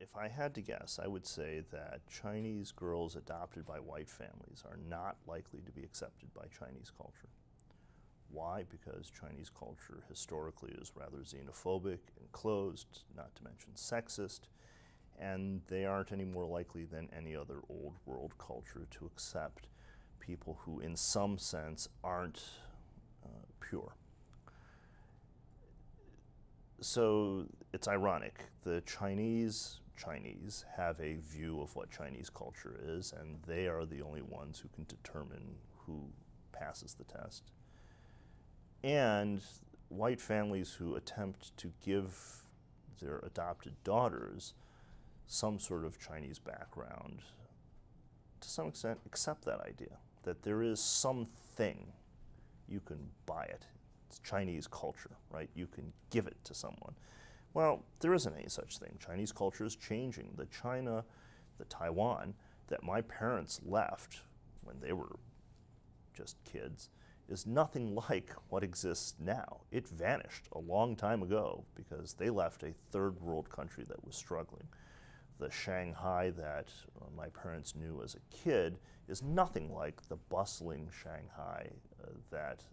If I had to guess, I would say that Chinese girls adopted by white families are not likely to be accepted by Chinese culture. Why? Because Chinese culture historically is rather xenophobic and closed, not to mention sexist, and they aren't any more likely than any other old world culture to accept people who in some sense aren't pure. So it's ironic. The Chinese have a view of what Chinese culture is, and they are the only ones who can determine who passes the test. And white families who attempt to give their adopted daughters some sort of Chinese background, to some extent, accept that idea, that there is something, you can buy it. It's Chinese culture, right? You can give it to someone. Well, there isn't any such thing. Chinese culture is changing. The Taiwan that my parents left when they were just kids is nothing like what exists now. It vanished a long time ago because they left a third world country that was struggling. The Shanghai that my parents knew as a kid is nothing like the bustling Shanghai that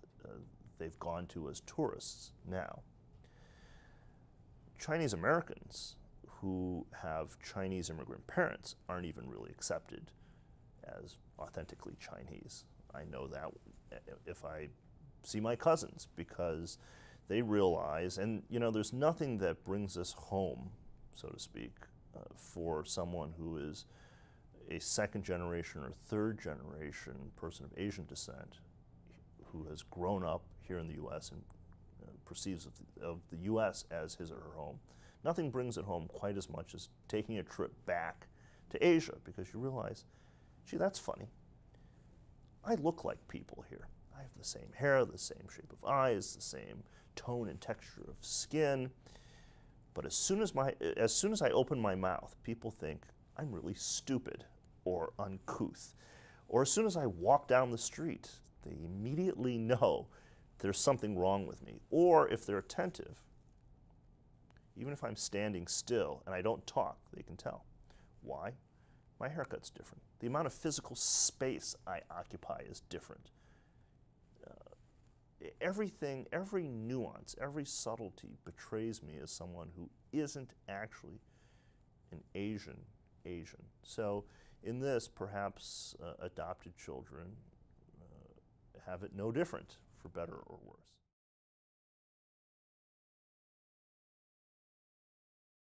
they've gone to as tourists now. Chinese Americans who have Chinese immigrant parents aren't even really accepted as authentically Chinese. I know that if I see my cousins, because they realize, and you know, there's nothing that brings us home, so to speak, for someone who is a second generation or third generation person of Asian descent who has grown up here in the U.S. and perceives of the U.S. as his or her home. Nothing brings it home quite as much as taking a trip back to Asia, because you realize, gee, that's funny. I look like people here. I have the same hair, the same shape of eyes, the same tone and texture of skin. But as soon as I open my mouth, people think I'm really stupid or uncouth. Or as soon as I walk down the street, they immediately know there's something wrong with me. Or if they're attentive, even if I'm standing still and I don't talk, they can tell. Why? My haircut's different. The amount of physical space I occupy is different. Everything, every nuance, every subtlety betrays me as someone who isn't actually an Asian. So in this, perhaps adopted children have it no different, for better or worse.